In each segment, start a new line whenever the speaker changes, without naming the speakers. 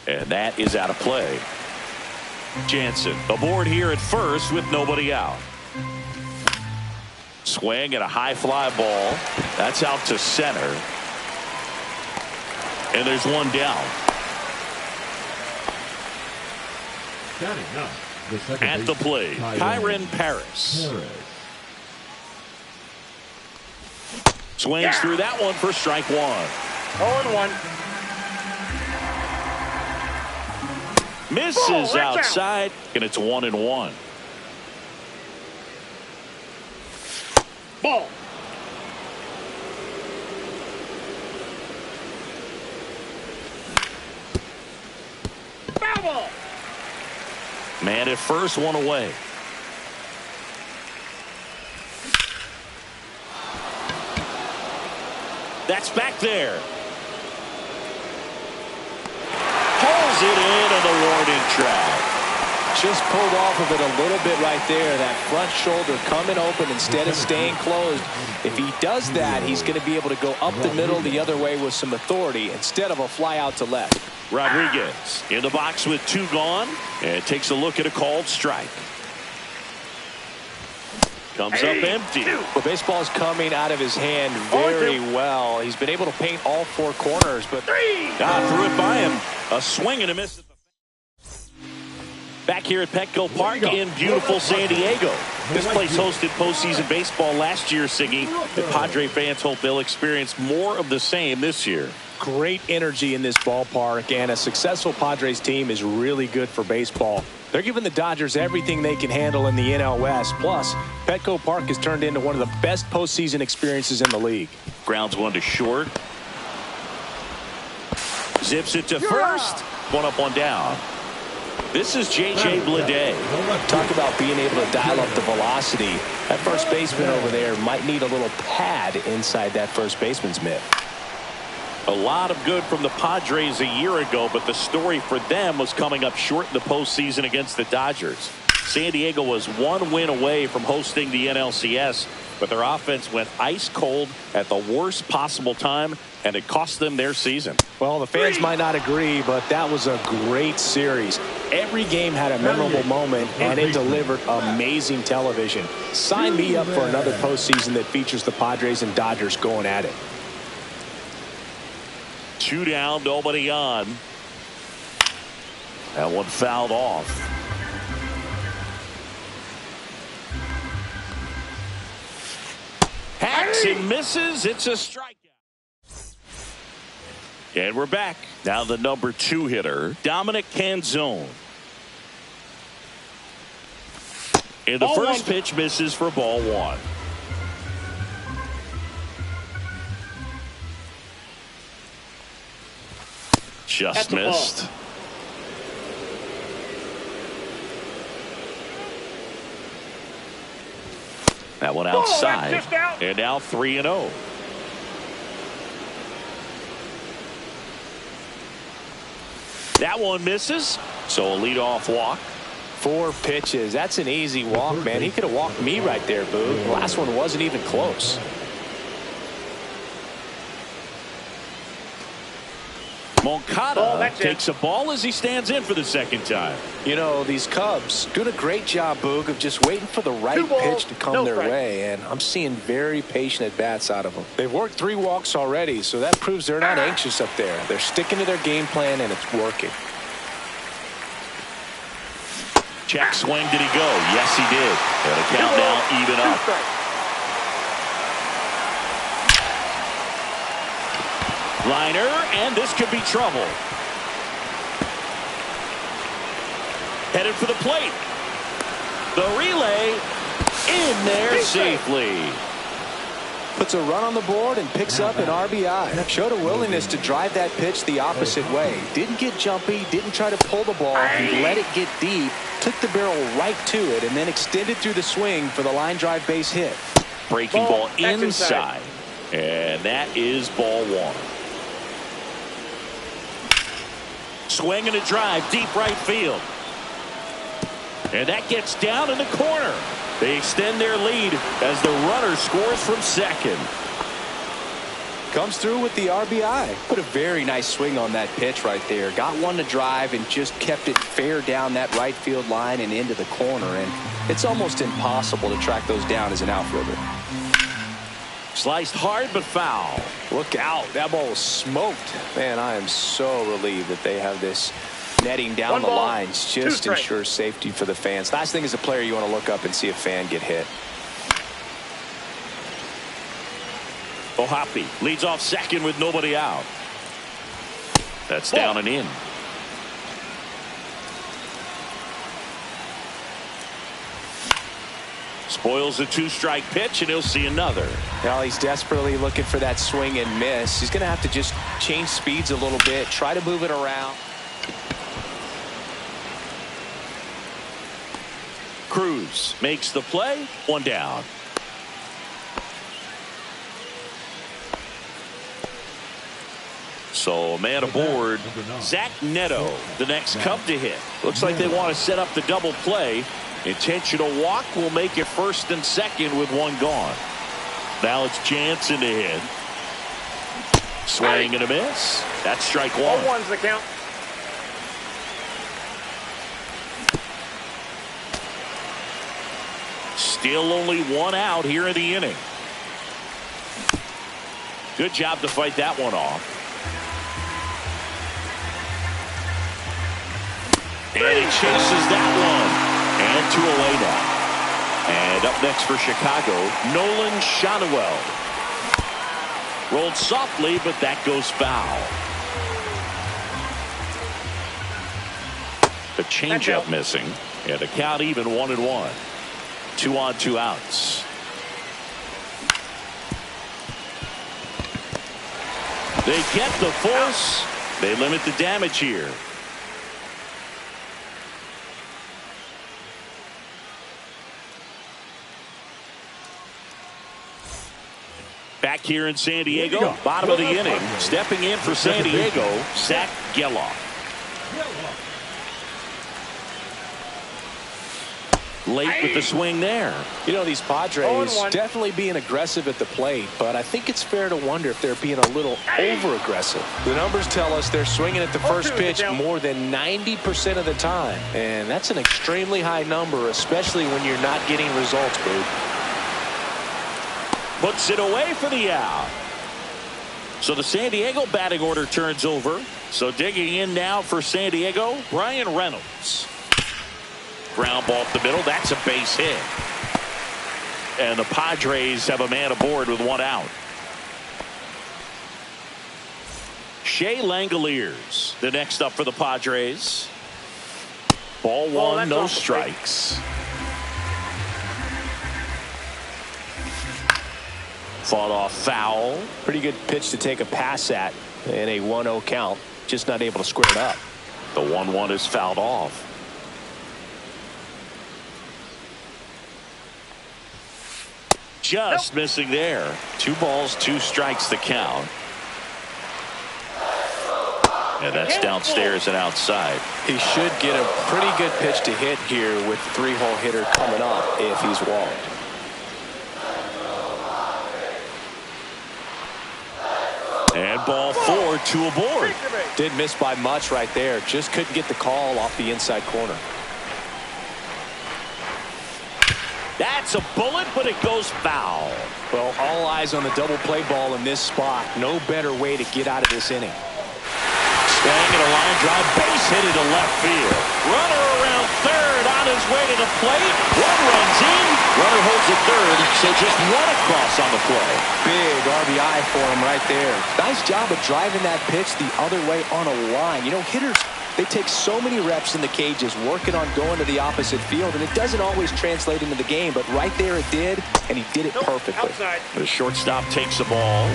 And that is out of play. Jansen aboard here at first with nobody out. Swing and a high fly ball. That's out to center. And there's one down. At the plate, Kyren Paris. Swings through that one for strike one.
0-1.
Misses outside, and it's 1-1.
Ball. Foul ball.
Man at first, one away. That's back there. Pulls it in on the warning track.
Just pulled off of it a little bit right there. That front shoulder coming open instead of staying closed. If he does that, he's going to be able to go up the middle the other way with some authority instead of a fly out to left.
Rodriguez in the box with two gone and takes a look at a called strike. Comes up empty.
Well, baseball's coming out of his hand very well. He's been able to paint all four corners, but
threw it by him. A swing and a miss. Back here at Petco Park in beautiful San Diego. This place hosted postseason baseball last year, Siggy. The Padre fans hope they'll experience more of the same this year.
Great energy in this ballpark, and a successful Padres team is really good for baseball. They're giving the Dodgers everything they can handle in the NL West. Plus, Petco Park has turned into one of the best postseason experiences in the league.
Grounds one to short. Zips it to first. One up, one down. This is J.J. Bleday.
Talk about being able to dial up the velocity. That first baseman over there might need a little pad inside that first baseman's mitt.
A lot of good from the Padres a year ago, but the story for them was coming up short in the postseason against the Dodgers. San Diego was one win away from hosting the NLCS, but their offense went ice cold at the worst possible time, and it cost them their season.
Well, the fans might not agree, but that was a great series. Every game had a memorable moment, and it delivered amazing television. Sign me up for another postseason that features the Padres and Dodgers going at it.
Two down, nobody on. That one fouled off. Hacks and misses. It's a strikeout. And we're back. Now the number 2 hitter, Dominic Canzone. And the first pitch misses for ball one. Just missed. That one outside. And now 3-0. That one misses. So a leadoff walk.
4 pitches. That's an easy walk, man. He could have walked me right there, Boo. The last one wasn't even close.
Moncada takes a ball as he stands in for the second time.
You know, these Cubs doing a great job, Boog, of just waiting for the right pitch to come their way, and I'm seeing very patient at-bats out of them. They've worked 3 walks already, so that proves they're not anxious up there. They're sticking to their game plan, and it's working.
Check swing, did he go? Yes, he did. And a count now even up. Liner, and this could be trouble. Headed for the plate. The relay in there safely.
Puts a run on the board and picks up an RBI. Showed a willingness to drive that pitch the opposite way. Didn't get jumpy, didn't try to pull the ball. He let it get deep, took the barrel right to it, and then extended through the swing for the line drive base hit.
Breaking ball inside. And that is ball one. Swing and a drive, deep right field. And that gets down in the corner. They extend their lead as the runner scores from second.
Comes through with the RBI. Put a very nice swing on that pitch right there. Got one to drive and just kept it fair down that right field line and into the corner. And it's almost impossible to track those down as an outfielder.
Sliced hard but foul.
Look out. That ball was smoked. Man, I am so relieved that they have this netting down the lines. Just ensures safety for the fans. Last thing as a player, you want to look up and see a fan get hit.
O'Hoppe leads off second with nobody out. That's down and in. Spoils a 2-strike pitch, and he'll see another.
Now he's desperately looking for that swing and miss. He's going to have to just change speeds a little bit, try to move it around.
Cruz makes the play. One down. So a man aboard. Zach Neto, the next Cub to hit. Looks like they want to set up the double play. Intentional walk will make it first and second with one gone. Now it's Jansen to hit. Swing and a miss. That's strike one.
0-1's the count.
Still only one out here in the inning. Good job to fight that one off. And he chases that one. And 2 away now. And up next for Chicago, Nolan Schanuel. Rolled softly, but that goes foul. The changeup missing. And the count even 1-1. 2 on, 2 outs. They get the force. They limit the damage here. Back here in San Diego, bottom of the inning. Stepping in for San Diego, Zach Gelof. Late with the swing there.
You know, these Padres definitely being aggressive at the plate, but I think it's fair to wonder if they're being a little over-aggressive. The numbers tell us they're swinging at the first pitch more than 90% of the time, and that's an extremely high number, especially when you're not getting results, Boog.
Puts it away for the out. So the San Diego batting order turns over. So digging in now for San Diego, Brian Reynolds. Ground ball up the middle. That's a base hit. And the Padres have a man aboard with one out. Shea Langoliers, the next up for the Padres. Ball one, no strikes. Fought off foul.
Pretty good pitch to take a pass at in a 1-0 count. Just not able to square it up.
The 1-1 is fouled off. Just missing there. 2 balls, 2 strikes the count. And that's downstairs and outside.
He should get a pretty good pitch to hit here with the 3-hole hitter coming up if he's walked.
And ball 4, 2 aboard.
Didn't miss by much right there. Just couldn't get the call off the inside corner.
That's a bullet, but it goes foul.
Well, all eyes on the double play ball in this spot. No better way to get out of this inning.
Banging a line drive, base hit into left field. Runner around third on his way to the plate. One runs in. Runner holds at third, so just one across on the play.
Big RBI for him right there. Nice job of driving that pitch the other way on a line. You know, hitters, they take so many reps in the cages working on going to the opposite field, and it doesn't always translate into the game, but right there it did, and he did it perfectly.
Outside.
The shortstop takes the ball.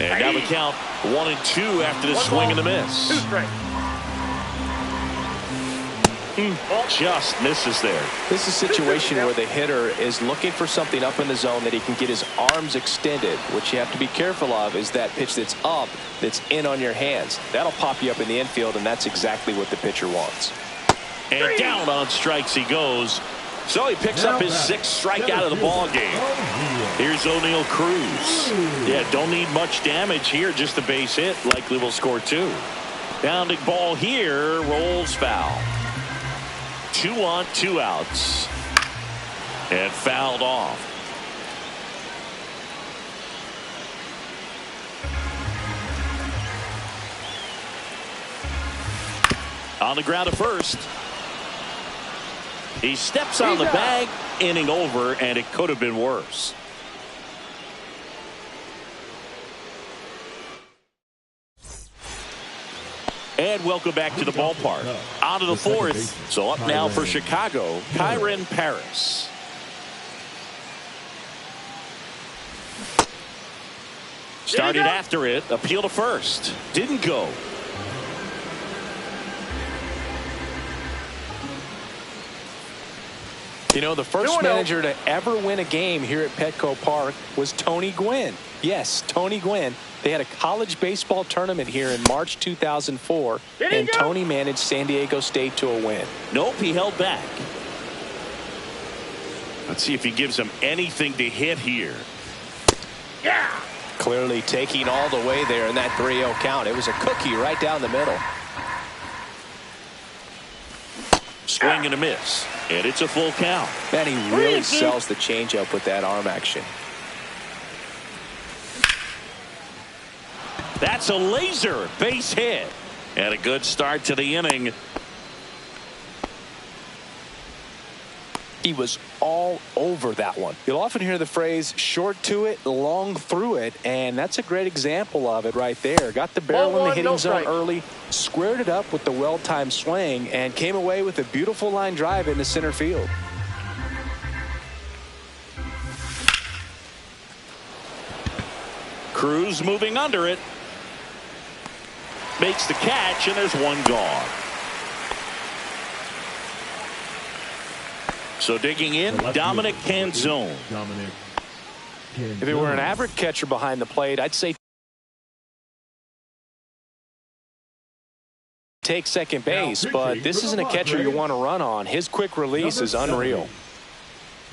And now the count 1-2 after the swing and the miss.
2 strikes.
Just misses there.
This is a situation where the hitter is looking for something up in the zone that he can get his arms extended. What you have to be careful of is that pitch that's up, that's in on your hands. That'll pop you up in the infield, and that's exactly what the pitcher wants.
And down on strikes he goes. So he picks up his 6th strikeout of the ball game. Here's Here's O'Neal Cruz. Yeah, don't need much damage here. Just a base hit. Likely will score 2. Bounding ball here. Rolls foul. 2 on, 2 outs. And fouled off. On the ground at first. He steps on the bag. Inning over, and it could have been worse. And welcome back to the ballpark. On to the 4th. So up now for Chicago, Kyren Paris. Started after it. Appeal to first. Didn't go.
You know, the first manager to ever win a game here at Petco Park was Tony Gwynn. Yes, Tony Gwynn. They had a college baseball tournament here in March 2004, and Tony managed San Diego State to a win.
Nope, he held back. Let's see if he gives them anything to hit here.
Yeah. Clearly taking all the way there in that 3-0 count. It was a cookie right down the middle.
Swing and a miss. And it's a full count.
Man, he really sells the changeup with that arm action.
That's a laser base hit. And a good start to the inning.
He was all over that one. You'll often hear the phrase short to it, long through it, and that's a great example of it right there. Got the barrel in the hitting zone early, squared it up with the well-timed swing, and came away with a beautiful line drive into center field.
Cruz moving under it. Makes the catch, and there's one gone. So digging in, Dominic Canzone.
If it were an average catcher behind the plate, I'd say take second base, but this isn't a catcher you want to run on. His quick release is unreal.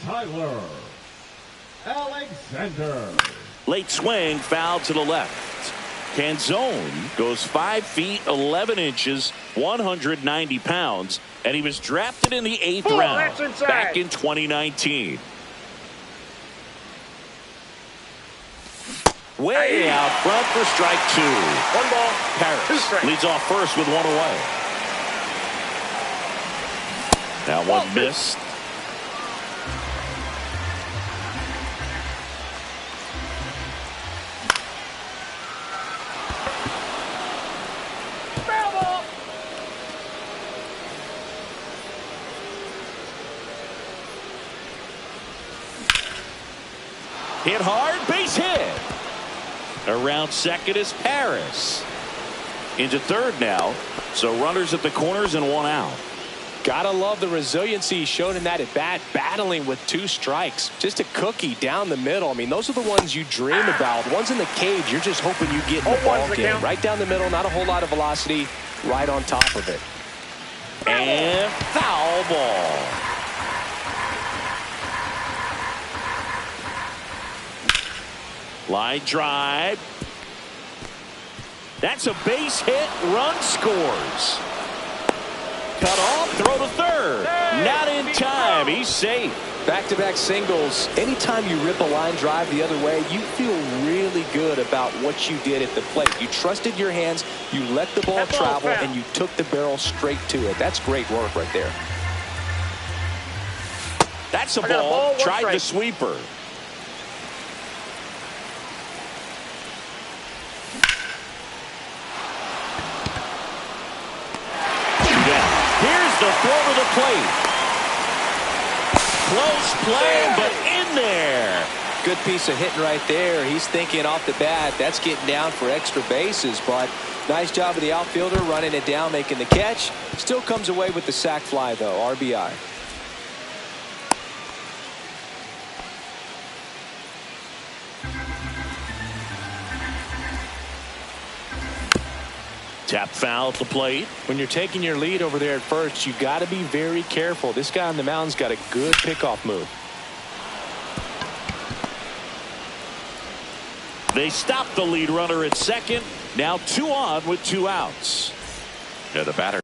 Tyler Alexander.
Late swing, foul to the left. Canzone goes 5 feet 11 inches, 190 pounds, and he was drafted in the 8th round back in 2019. Way out front for strike 2.
1 ball.
Paris leads off first with 1 away. Now one missed. Hit hard, base hit. Around second is Paris. Into third now. So runners at the corners and 1 out.
Gotta love the resiliency he showed in that at bat, battling with 2 strikes. Just a cookie down the middle. I mean, those are the ones you dream about. Ones in the cage, you're just hoping you get in the ball game. Right down the middle, not a whole lot of velocity, right on top of it.
And foul ball. Line drive. That's a base hit. Run scores. Cut off. Throw to third. Not in time. He's safe.
Back-to-back singles. Anytime you rip a line drive the other way, you feel really good about what you did at the plate. You trusted your hands. You let the ball travel, and you took the barrel straight to it. That's great work right there.
That's a ball. Tried the sweeper. The throw to the plate. Close play, but in there.
Good piece of hitting right there. He's thinking off the bat, that's getting down for extra bases, but nice job of the outfielder running it down, making the catch. Still comes away with the sac fly, though. RBI.
Tap foul at the plate.
When you're taking your lead over there at first, you got to be very careful. This guy on the mound's got a good pickoff move.
They stop the lead runner at second. Now 2 on with 2 outs. Yeah, the batter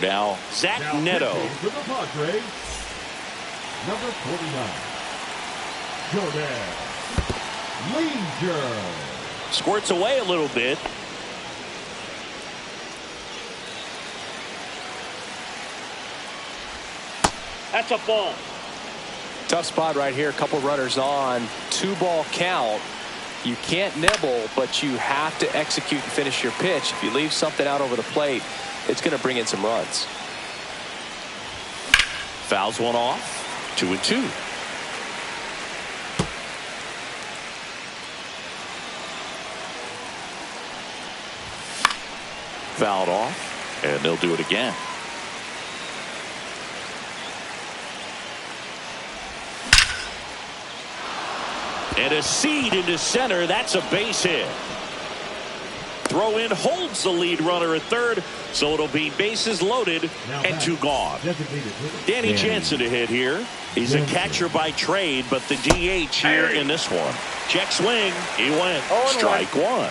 now, Zach Neto.
For the Padres, number 49, Jordan Leanger.
Squirts away a little bit.
That's a ball.
Tough spot right here. A couple runners on. 2-ball count. You can't nibble, but you have to execute and finish your pitch. If you leave something out over the plate, it's going to bring in some runs.
Fouls one off. 2-2. Fouled off, and they'll do it again. And a seed into center. That's a base hit. Throw in holds the lead runner at third, so it'll be bases loaded and 2 gone. Danny Jansen to hit here. He's a catcher by trade, but the DH here in this one. Check swing. He went. Strike 1.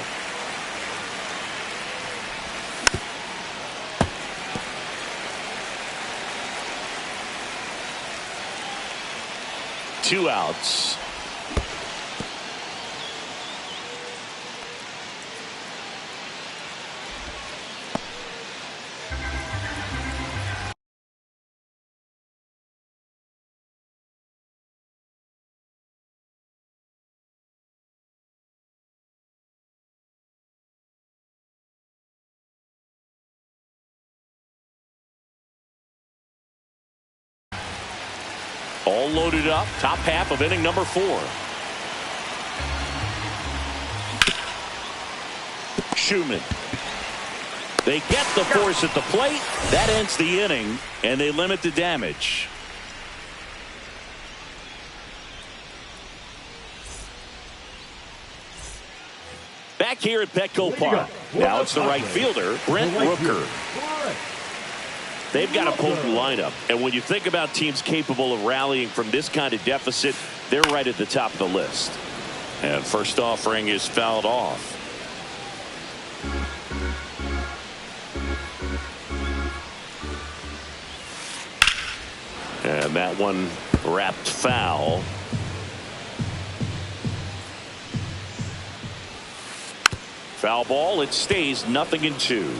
Two outs. All loaded up. Top half of inning number 4. Schumann. They get the force at the plate. That ends the inning, and they limit the damage. Back here at Petco Park. Now it's the right fielder, Brent Rooker. They've got a potent lineup, and when you think about teams capable of rallying from this kind of deficit, they're right at the top of the list. And first offering is fouled off. And that one wrapped foul. Foul ball. It stays 0-2.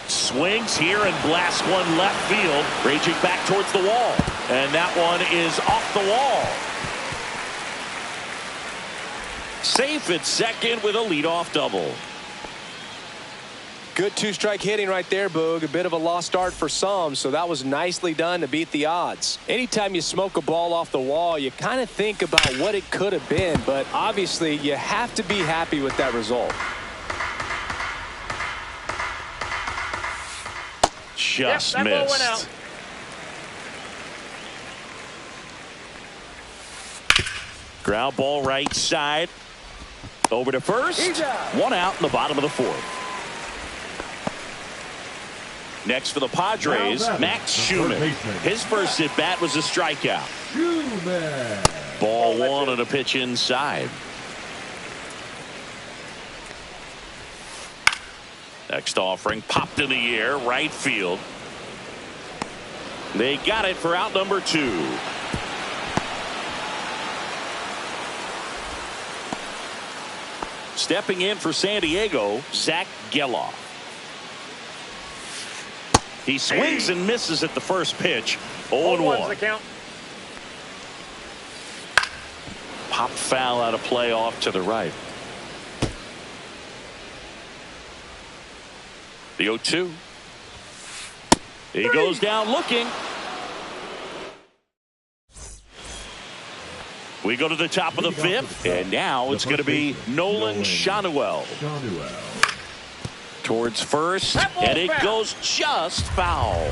Swings here and blasts one left field, raging back towards the wall, and that one is off the wall. Safe at second with a leadoff double.
Good 2-strike hitting right there, Boog. A bit of a lost start for some, so that was nicely done to beat the odds. Anytime you smoke a ball off the wall, you kind of think about what it could have been, but obviously you have to be happy with that result.
Just missed. Ground ball right side. Over to first. 1 out in the bottom of the 4th. Next for the Padres, Max Schumann. His first at bat was a strikeout. Ball 1 and a pitch inside. Next offering popped in the air, right field. They got it for out number 2. Stepping in for San Diego, Zach Geloff. He swings and misses at the first pitch. 0-1. Pop foul out of play off to the right. The 0-2. He goes down looking. We go to the top of the 5th, and now it's going to be Nolan Schanuel. Towards first, and it goes just foul.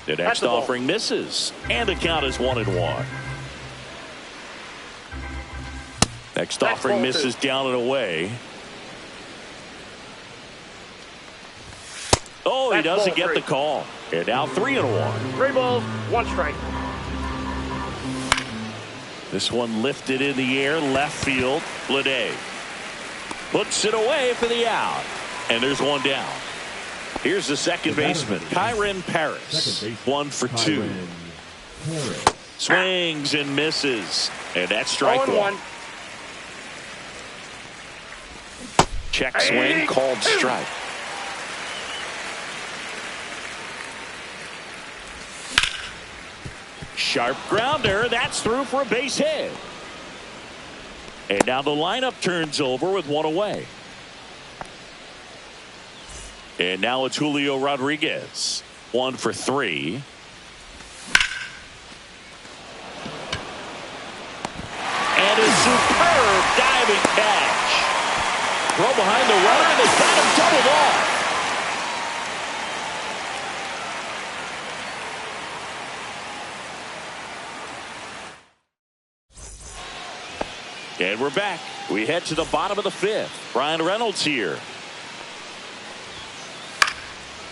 The next offering misses, and the count is 1-1. Next offering misses down and away. Oh, he
That's
doesn't
ball
get
three.
the call. And now 3-1.
3 balls, 1 strike.
This one lifted in the air, left field. Bleday puts it away for the out. And there's one down. Here's the second baseman, Kyren Paris. 1 for 2. Swings and misses. And that's strike 1. Check swing, called strike. Sharp grounder. That's through for a base hit. And now the lineup turns over with 1 away. And now it's Julio Rodriguez. 1 for 3. And a superb diving catch. Throw behind the runner, and they got him doubled off. And we're back. We head to the bottom of the 5th. Brian Reynolds here.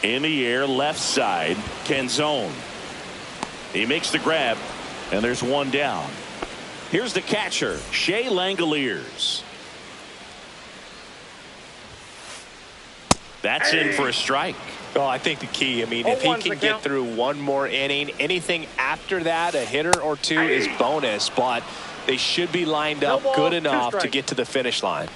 In the air, left side, Canzone. He makes the grab, and there's 1 down. Here's the catcher, Shea Langoliers. That's in for a strike.
Oh, I think the key, I mean, if he can get through 1 more inning, anything after that, a hitter or 2 is bonus, but they should be lined up good enough to get to the finish line.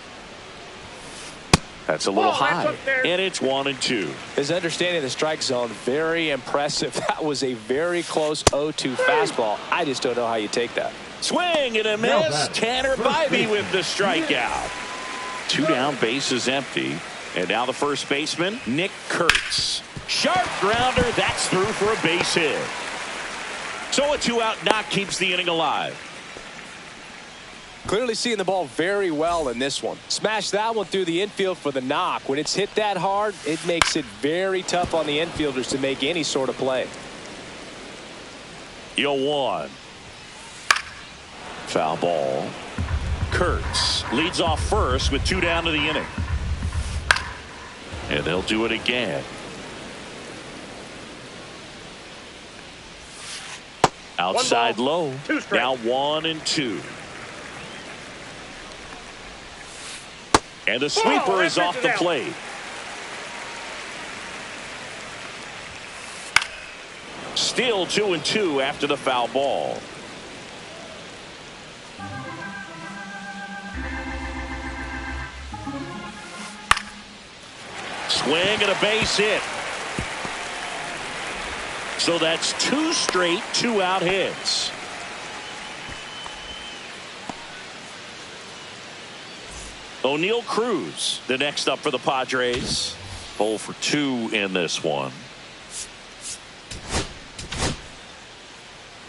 That's a little high, and it's 1-2.
His understanding of the strike zone, very impressive. That was a very close 0-2 fastball. I just don't know how you take that.
Swing and a miss. Tanner Bybee with the strikeout. 2 down, bases empty. And now the first baseman, Nick Kurtz. Sharp grounder. That's through for a base hit. So a 2-out knock keeps the inning alive.
Clearly seeing the ball very well in this one. Smash that one through the infield for the knock. When it's hit that hard, it makes it very tough on the infielders to make any sort of play.
0-1. Foul ball. Kurtz leads off first with 2 down to the inning. And they'll do it again. Outside low. Now 1-2. And the sweeper is off the plate. Still 2-2 after the foul ball. Swing and a base hit. So that's 2 straight 2-out hits. O'Neal Cruz, the next up for the Padres. 0 for 2 in this one.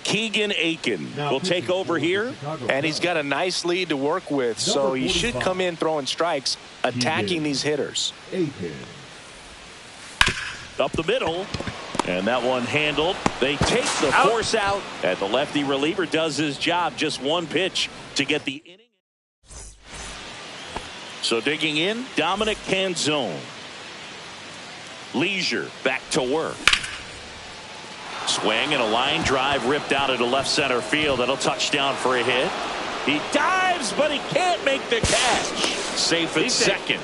Keegan Aiken will take over here.
And he's got a nice lead to work with, so he should come in throwing strikes, attacking these hitters.
Up the middle. And that one handled. They take the force out. And the lefty reliever does his job. Just 1 pitch to get the inning. So digging in, Dominic Canzone. Leisure back to work. Swing and a line drive ripped out into left center field. That'll touchdown for a hit. He dives, but he can't make the catch. Safe at second.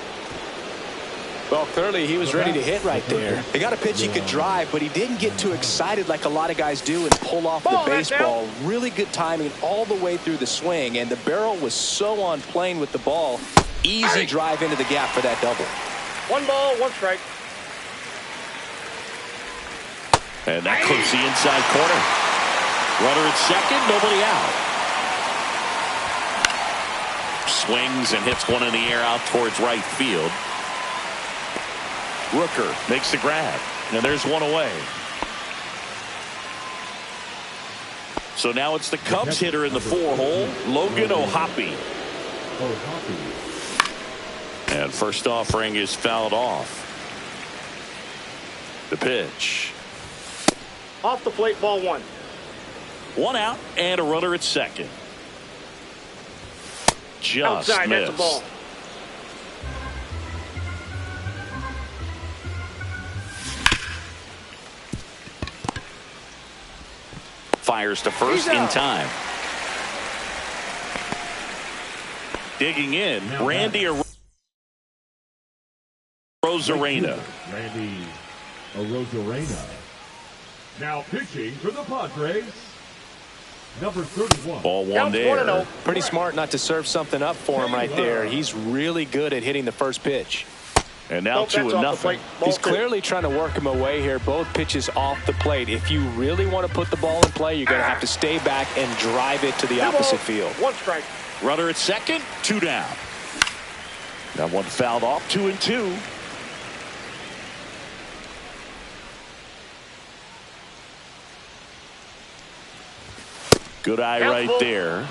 Well, clearly he was ready to hit right there. They got a pitch he could drive, but he didn't get too excited like a lot of guys do and pull off the baseball. Really good timing all the way through the swing, and the barrel was so on plane with the ball. Easy drive into the gap for that double.
1 ball, 1 strike.
And that clips the inside corner. Runner at second, nobody out. Swings and hits one in the air out towards right field. Rooker makes the grab, and there's 1 away. So now it's the Cubs hitter in the 4-hole, Logan O'Hoppe. And first offering is fouled off. The pitch.
Off the plate, ball 1.
1 out and a runner at second. Just
outside,
missed.
that's a ball.
fires to first in time. Digging in, Randy Arozarena.
Randy Arozarena. Now pitching for the Padres, number 31.
Ball one
Counts
there.
1-0.
Pretty smart not to serve something up for him right there. He's really good at hitting the first pitch.
And now
Nope, that's off the
2-0.
plate. Ball
He's
two.
clearly trying to work him away here. Both pitches off the plate. If you really want to put the ball in play, you're going to have to stay back and drive it to the
2
opposite
balls,
field.
1 strike.
Runner at second, 2 down. That one fouled off, 2-2. Good eye right
Careful.
there.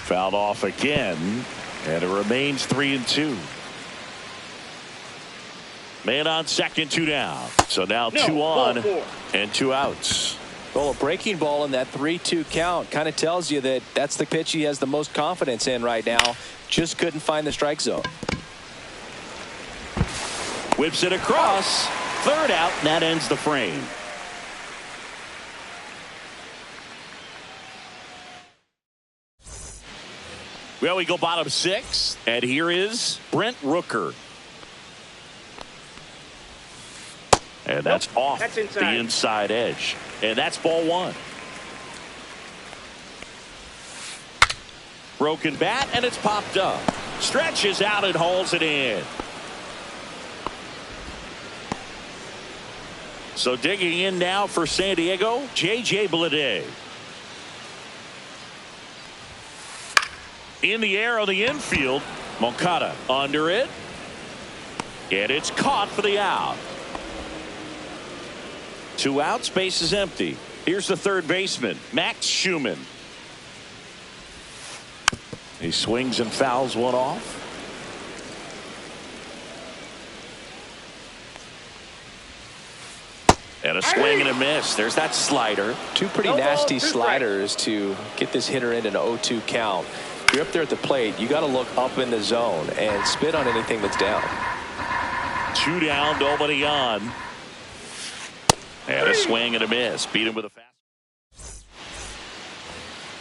Fouled off again, and it remains 3-2. Man on second, 2 down. So now
No,
2 on
ball 4.
and 2 outs.
Well, a breaking ball in that 3-2 count kind of tells you that that's the pitch he has the most confidence in right now. Just couldn't find the strike zone.
Whips it across. Third out, and that ends the frame. Well, we go bottom 6, and here is Brent Rooker. And that's off
That's
the
inside.
inside edge. And that's ball 1. Broken bat, and it's popped up. Stretches out and hauls it in. So digging in now for San Diego, J.J. Bleday. In the air on the infield, Moncada under it. And it's caught for the out. 2 outs, base is empty. Here's the third baseman, Max Schumann. He swings and fouls one off. And a swing and a miss. There's that slider.
Two pretty
No ball,
nasty
2
sliders to get this hitter in an 0-2 count. If you're up there at the plate, you got to look up in the zone and spit on anything that's down.
2 down, nobody on. And a swing and a miss. Beat him with a fast.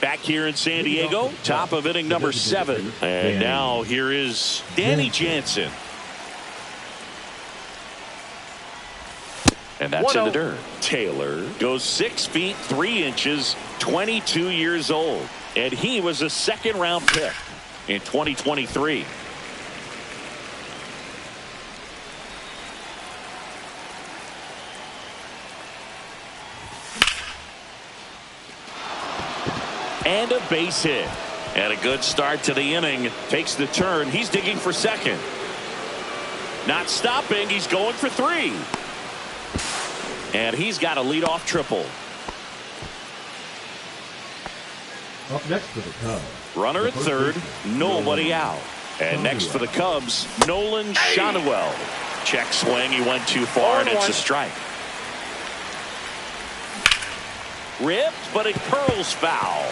Back here in San Diego, top of inning number 7. And now here is Danny Jansen. And that's in the
1-0.
dirt. Taylor goes 6 feet 3 inches, 22 years old. And he was a second-round pick in 2023. And a base hit. And a good start to the inning. Takes the turn. He's digging for second. Not stopping. He's going for 3. And he's got a leadoff triple.
Up next for the Cubs.
Runner at third. Nobody out. And next for the Cubs, Nolan Schanuel. Check swing. He went too far, and it's a strike. Ripped, but it curls foul.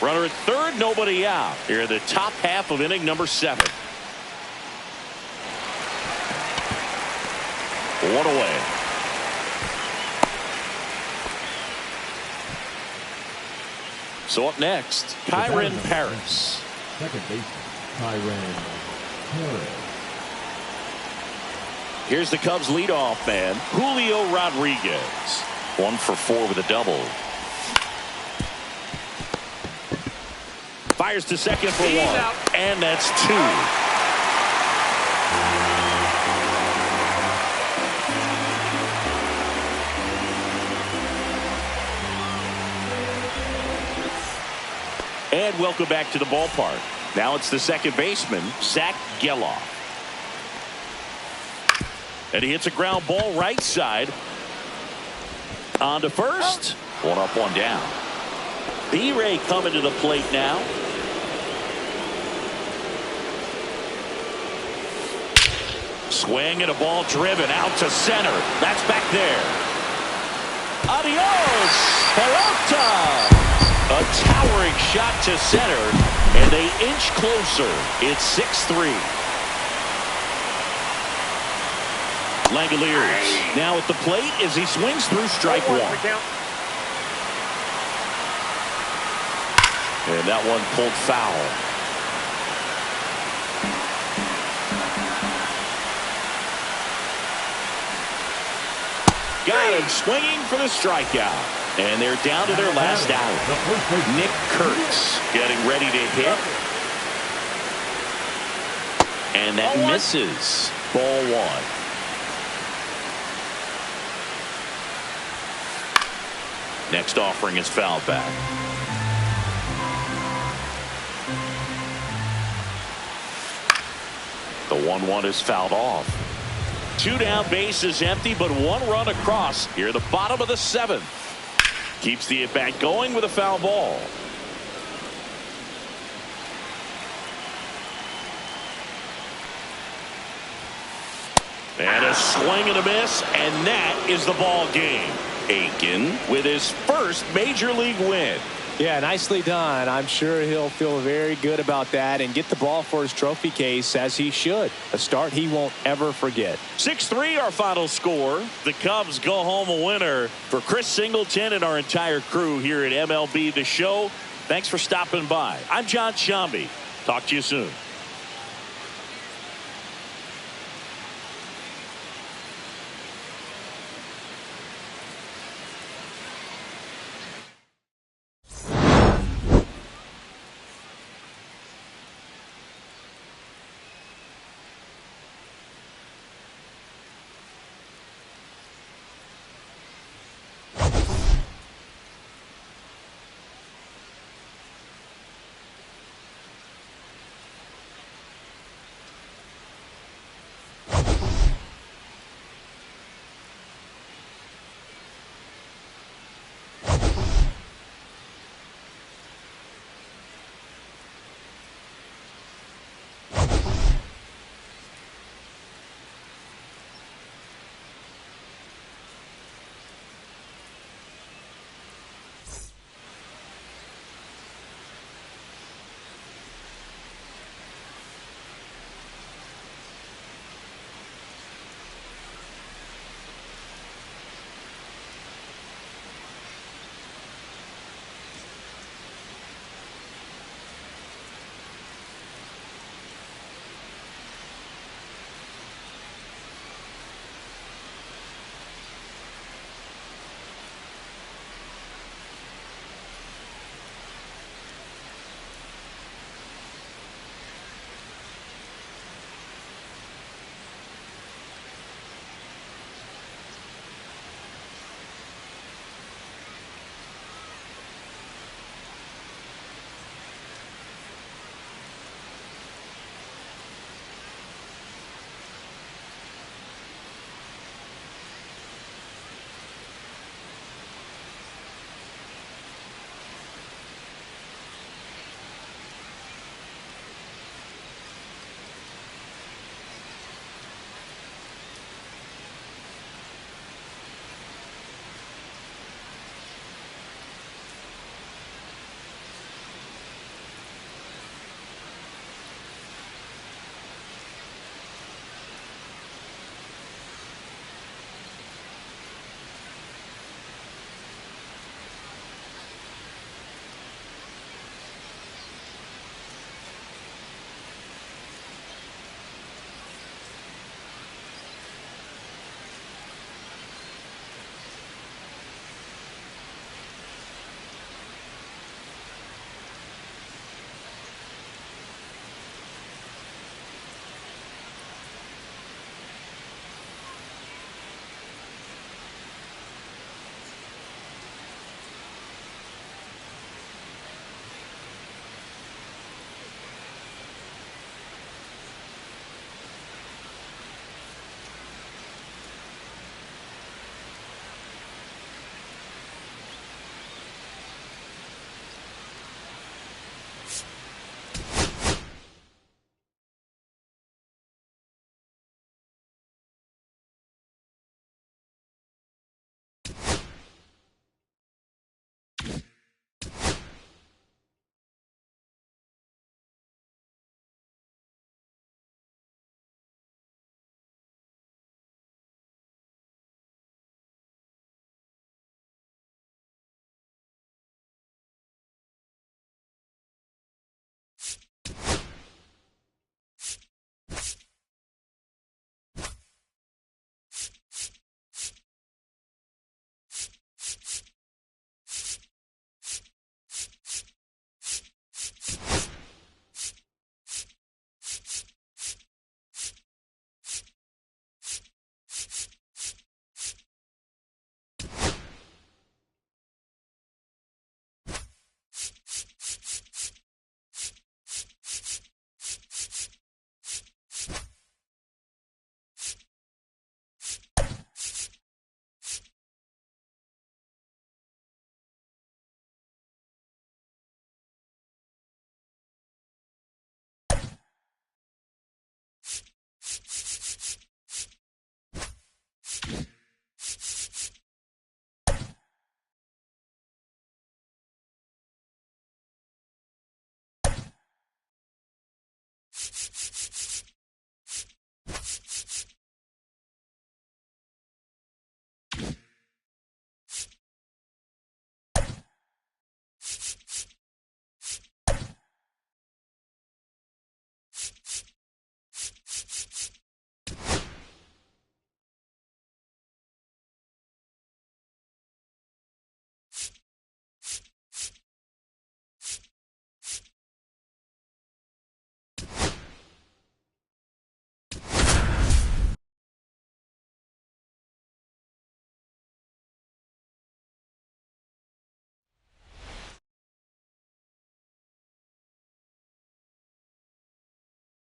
Runner at third, nobody out. Here in the top half of inning number 7. 1 away. So up next, Kyren Paris.
Second baseman, Kyren Paris.
Here's the Cubs leadoff man, Julio Rodriguez. 1 for 4 with a double. Fires to second for 1.
out.
And that's 2. And welcome back to the ballpark. Now it's the second baseman, Zach Geloff. And he hits a ground ball right side. On to first. 1 up, 1 down. B-Ray coming to the plate now. Swing and a ball driven out to center. That's back there. Adios, Peralta. A towering shot to center, and they inch closer. It's 6-3. Langoliers now at the plate as he swings through strike one. And that one pulled foul. Got him swinging for the strikeout. And they're down to their last out. Nick Kurtz getting ready to hit. And that misses. Ball one. Next offering is fouled back. The 1-1 is fouled off. 2 down, bases empty, but 1 run across here, the bottom of the 7th. Keeps the at-bat going with a foul ball. And a swing and a miss, and that is the ball game. Aiken with his first major league win.
Yeah, nicely done. I'm sure he'll feel very good about that and get the ball for his trophy case, as he should. A start he won't ever forget.
6-3 our final score. The Cubs go home a winner. For Chris Singleton and our entire crew here at MLB The Show, thanks for stopping by. I'm John Sciambi. Talk to you soon.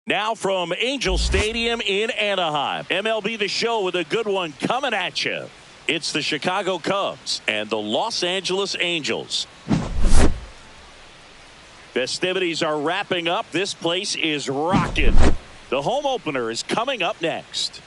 Now from Angel Stadium in Anaheim, MLB The Show with a good one coming at you. It's the Chicago Cubs and the Los Angeles Angels. Festivities are wrapping up. This place is rocking. The home opener is coming up next.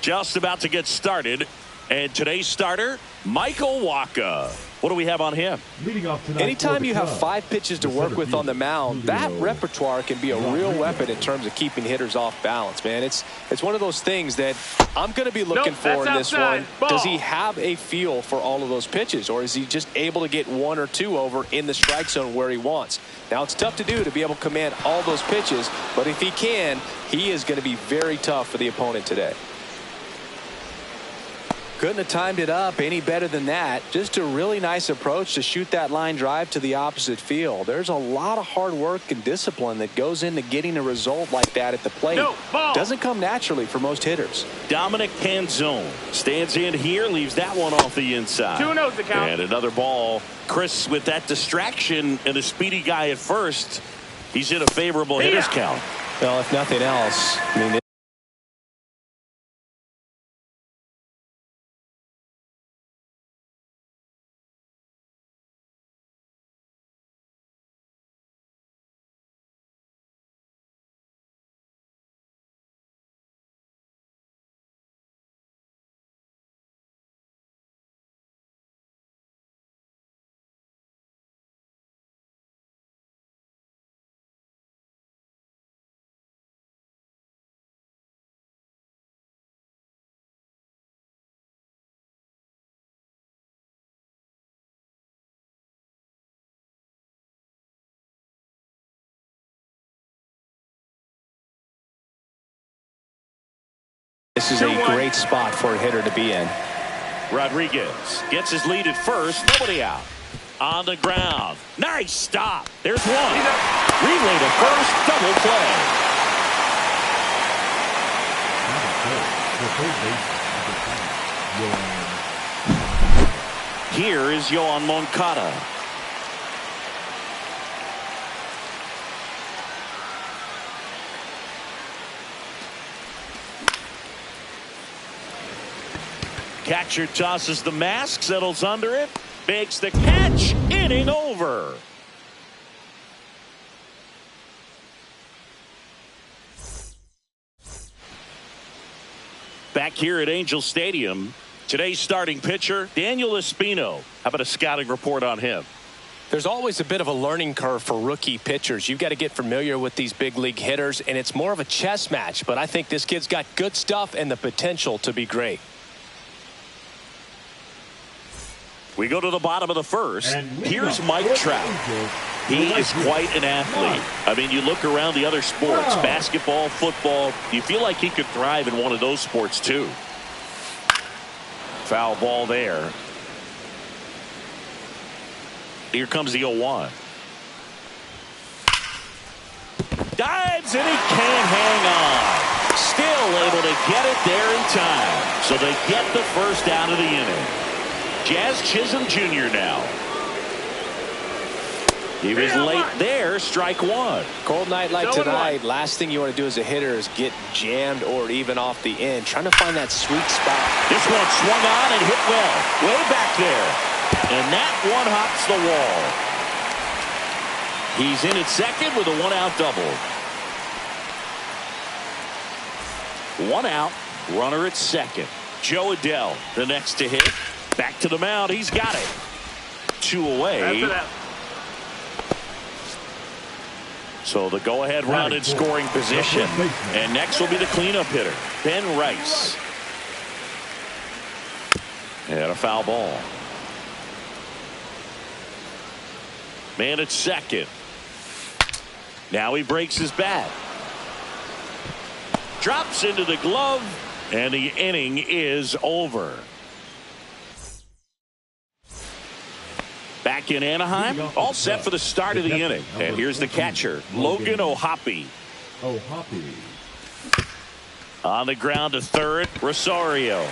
Just about to get started. And today's starter, Michael Wacha. What do we have on him?
Leading off tonight,
anytime you have 5 pitches to work with on the mound, that repertoire can be a real weapon in terms of keeping hitters off balance, man. It's one of those things that I'm going to be looking for in this one. Does he have a feel for all of those pitches, or is he just able to get 1 or 2 over in the strike zone where he wants? Now, it's tough to do, to be able to command all those pitches, but if he can, he is going to be very tough for the opponent today. Couldn't have timed it up any better than that. Just a really nice approach to shoot that line drive to the opposite field. There's a lot of hard work and discipline that goes into getting a result like that at the plate. Doesn't come naturally for most hitters.
Dominic Canzone stands in here, leaves that one off the inside.
2-0 the count.
And another ball. Chris, with that distraction and a speedy guy at first, he's in a favorable hitter's count.
Well, if nothing else, I mean, this is a great spot for a hitter to be in.
Rodriguez gets his lead at first. Nobody out. On the ground. Nice stop. There's one. Relay to first. Double play. Here is Yoan Moncada. Catcher tosses the mask, settles under it, makes the catch, inning over. Back here at Angel Stadium, today's starting pitcher, Daniel Espino. How about a scouting report on him?
There's always a bit of a learning curve for rookie pitchers. You've got to get familiar with these big league hitters, and it's more of a chess match. But I think this kid's got good stuff and the potential to be great.
We go to the bottom of the first. Here's Mike Trout. He is quite an athlete. I mean, you look around the other sports, basketball, football, you feel like he could thrive in one of those sports too. Foul ball there. Here comes the 0-1. Dives and he can't hang on. Still able to get it there in time. So they get the first out of the inning. Jazz Chisholm Jr. now. He was late there. Strike one.
Cold night like tonight, last thing you want to do as a hitter is get jammed or even off the end. Trying to find that sweet spot.
This one swung on and hit well. Way back there. And that one hops the wall. He's in at second with a 1-out double. 1 out. Runner at second. Jo Adell, the next to hit. Back to the mound. He's got it. 2 away. So the go-ahead run in scoring position. And next will be the cleanup hitter, Ben Rice. And a foul ball. Man at second. Now he breaks his bat. Drops into the glove. And the inning is over. Back in Anaheim, all set for the start of the inning. And here's the catcher, Logan O'Hoppe. On the ground to third, Rosario.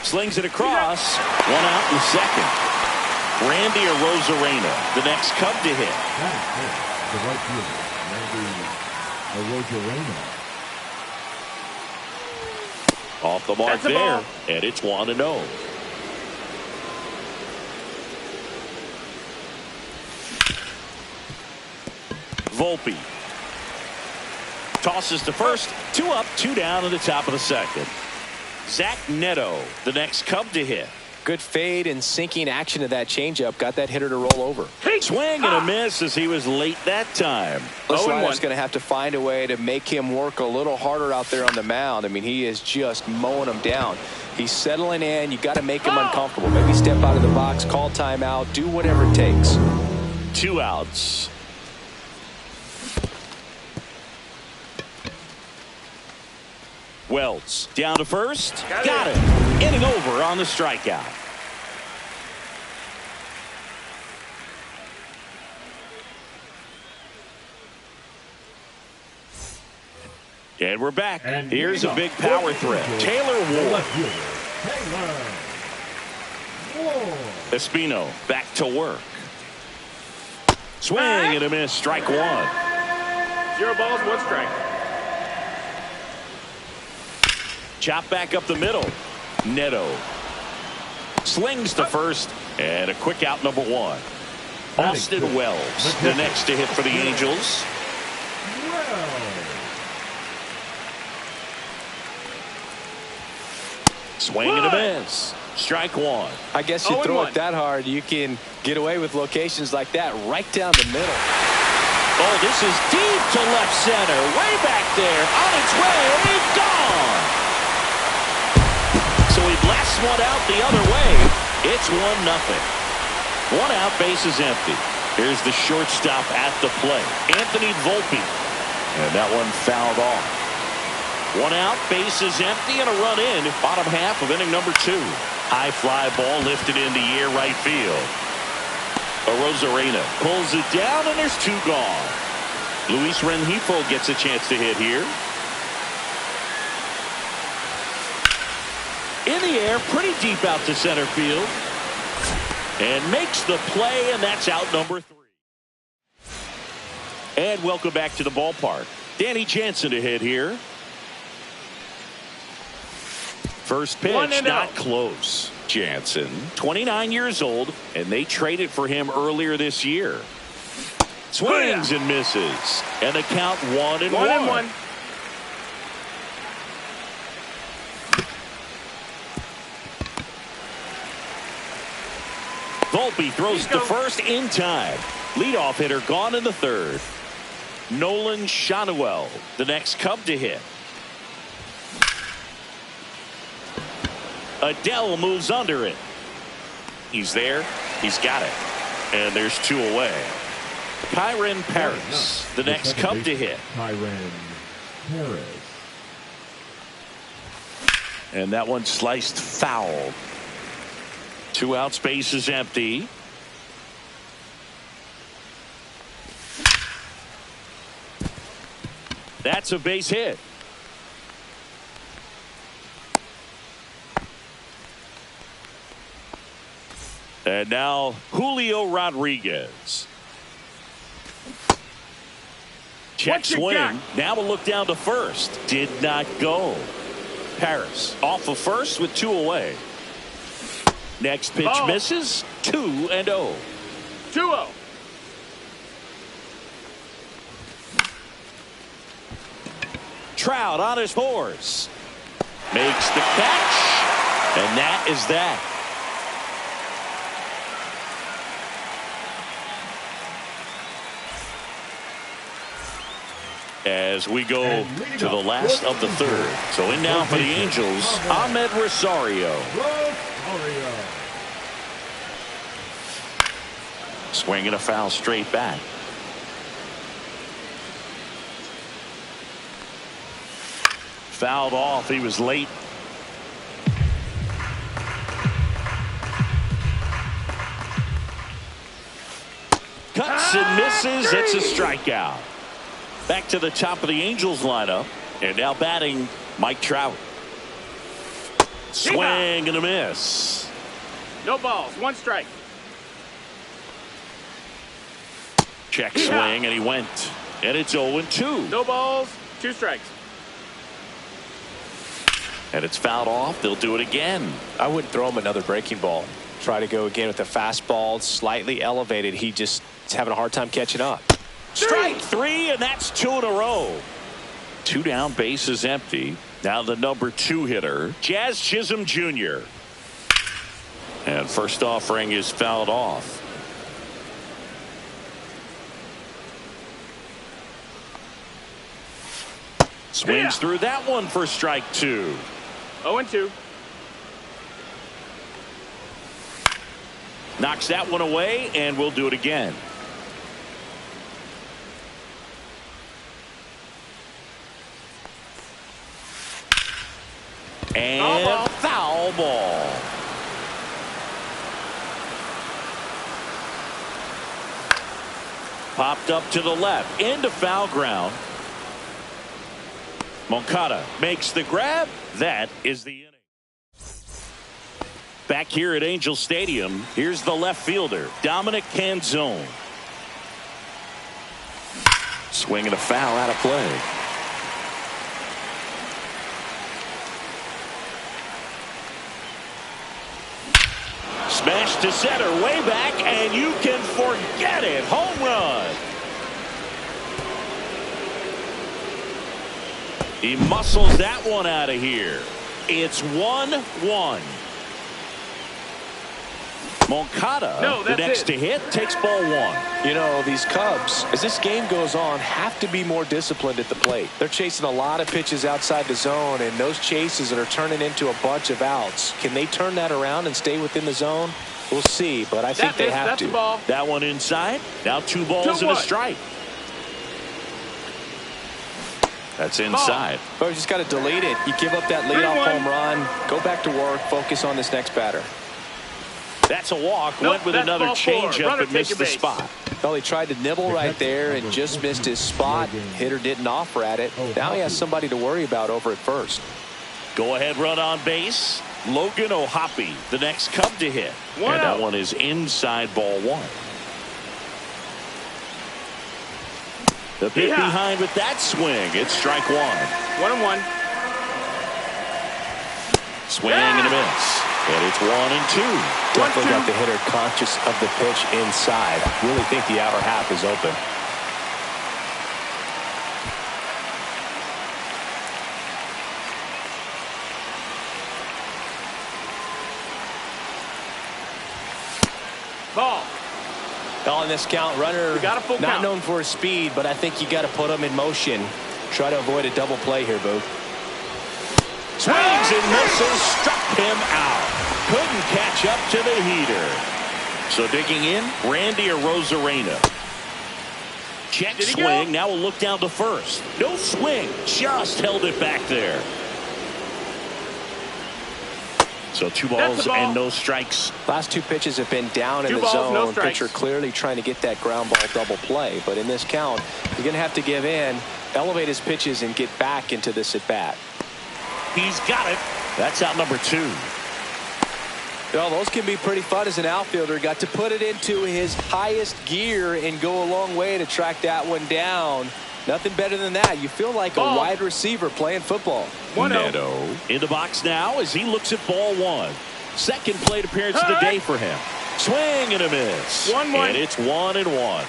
Slings it across. 1 out in second. Randy Arozarena, the next Cub to hit.
That is good. The right fielder, Randy Arozarena.
Off the mark
That's a
there,
ball.
and it's 1-0. Volpe tosses to first. 2 up, 2 down in the top of the second. Zach Neto, the next Cub to hit.
Good fade and sinking action of that changeup. Got that hitter to roll over.
Swing and a miss as he was late that time.
This
0-1.
liner's going to have to find a way to make him work a little harder out there on the mound. I mean, he is just mowing him down. He's settling in. You got to make him uncomfortable. Maybe step out of the box, call timeout, do whatever it takes.
2 outs. Wells down to first. Got it. Inning over on the strikeout. And we're back.
And
here's a big
leading off
power
for the
threat.
Angels,
Taylor
the
Ward.
left fielder, Taylor Ward.
Espino back to work. Swing and a miss. Strike 1.
0 balls, 1 strike.
Chop back up the middle. Neto slings to first, and a quick out, number 1. Austin Wells, the next to hit for the Angels. Swing and a miss. Strike 1.
I guess you
0-1.
throw it that hard, you can get away with locations like that right down the middle.
Oh, this is deep to left center. Way back there. On its way. Gone. So he blasts one out the other way. It's 1-0. 1 out, bases empty. Here's the shortstop at the plate, Anthony Volpe. And that one fouled off. 1 out, bases empty, and a run in. Bottom half of inning number 2. High fly ball lifted into air right field. Arozarena pulls it down, and there's 2 gone. Luis Rengifo gets a chance to hit here. In the air, pretty deep out to center field. And makes the play, and that's out number 3. And welcome back to the ballpark. Danny Jansen to hit here. First pitch,
1-0.
not close. Jansen, 29 years old, and they traded for him earlier this year. Swings and misses. And the count 1-1.
1-1.
Volpe throws to first in time. Leadoff hitter gone in the 3rd. Nolan Schanuel, the next Cub to hit. Adele moves under it. He's there. He's got it. And there's 2 away. Kyren Paris, the next Cub to hit.
Kyren Paris.
And that one sliced foul. 2 outs, base is empty. That's a base hit. And now Julio Rodriguez. Check
What you
swing.
got?
Now a look down to first. Did not go. Paris off of first with 2 away. Next pitch misses. 2-0.
2-0.
Trout on his horse. Makes the catch. And that is that. As we go to the last of the 3rd. So in now for the Angels, Ahmed Rosario.
Rosario.
Swinging a foul straight back. Fouled off. He was late. Cuts and misses. It's a strikeout. Back to the top of the Angels lineup. And now batting Mike Trout. Swing and a miss.
No balls, 1 strike.
Check swing, and he went. And it's 0-2.
No balls, 2 strikes.
And it's fouled off. They'll do it again.
I wouldn't throw him another breaking ball. Try to go again with the fastball, slightly elevated. He just is having a hard time catching up.
Strike 3, and that's 2 in a row. 2 down, bases empty. Now the number 2 hitter, Jazz Chisholm Jr. And first offering is fouled off. Swings through that one for strike 2.
0-2.
Knocks that one away, and we'll do it again. And foul ball. Popped up to the left into foul ground. Moncada makes the grab. That is the inning. Back here at Angel Stadium, here's the left fielder, Dominic Canzone. Swinging a foul out of play. Smash to center, way back, and you can forget it. Home run. He muscles that one out of here. It's 1-1. Moncada, the next to hit, takes ball 1.
You know, these Cubs, as this game goes on, have to be more disciplined at the plate. They're chasing a lot of pitches outside the zone, and those chases that are turning into a bunch of outs. Can they turn that around and stay within the zone? We'll see, but I think they have to.
That one inside. Now 2 balls and a strike. That's inside.
But you just got to delete it. You give up that leadoff home run. Go back to work. Focus on this next batter.
That's a walk. Went with another changeup and missed the spot.
Well, he tried to nibble right there and just missed his spot. Hitter didn't offer at it. Now he has somebody to worry about over at first.
Go ahead run on base. Logan O'Hoppe, the next Cub to hit. And that one is inside ball 1. The pitch behind with that swing. It's strike 1.
1-1.
Swing and a miss. And it's 1-2.
Definitely got the hitter conscious of the pitch inside. Really think the outer half is open.
Ball.
On this count, runner not known for his speed, but I think you got to put him in motion. Try to avoid a double play here, Booth.
Swings and misses, struck him out. Couldn't catch up to the heater. So digging in, Randy Arozarena. Check swing. Now we'll look down to first. No swing, just held it back there. So 2 balls and no strikes.
Last 2 pitches have been down in the zone. No pitcher clearly trying to get that ground ball double play. But in this count, he's going to have to give in, elevate his pitches, and get back into this at bat.
He's got it. That's out number 2.
Well, those can be pretty fun as an outfielder. Got to put it into his highest gear and go a long way to track that one down. Nothing better than that. You feel like a wide receiver playing football.
Neto in the box now as he looks at ball 1. Second plate appearance of the day for him. Swing and a miss.
1-1.
And it's 1-1.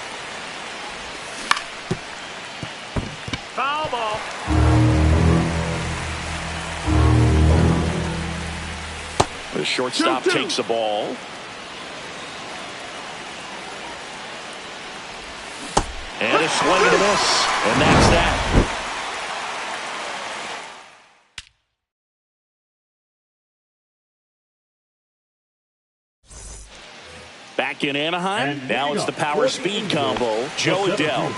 Foul ball.
The shortstop takes the ball. And a swing and a miss. And that's that. Back in Anaheim, now it's the power speed combo. Joe Adell.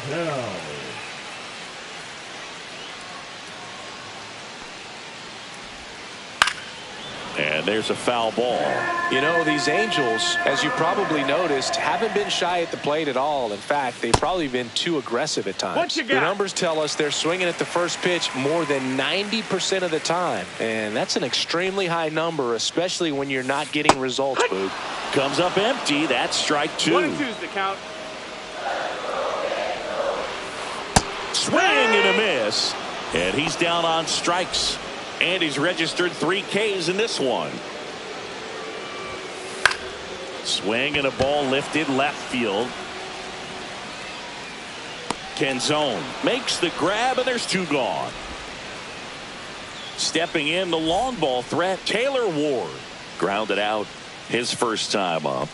Tell.
And there's a foul ball.
You know, these Angels, as you probably noticed, haven't been shy at the plate at all. In fact, they've probably been too aggressive at times.
What you got?
The numbers tell us they're swinging at the first pitch more than 90% of the time. And that's an extremely high number, especially when you're not getting results, Boog.
Comes up empty. That's strike 2.
1-2's the count.
Swing and a miss. And he's down on strikes. And he's registered 3 Ks in this one. Swing and a ball lifted left field. Canzone makes the grab, and there's 2 gone. Stepping in, the long ball threat, Taylor Ward. Grounded out his first time up.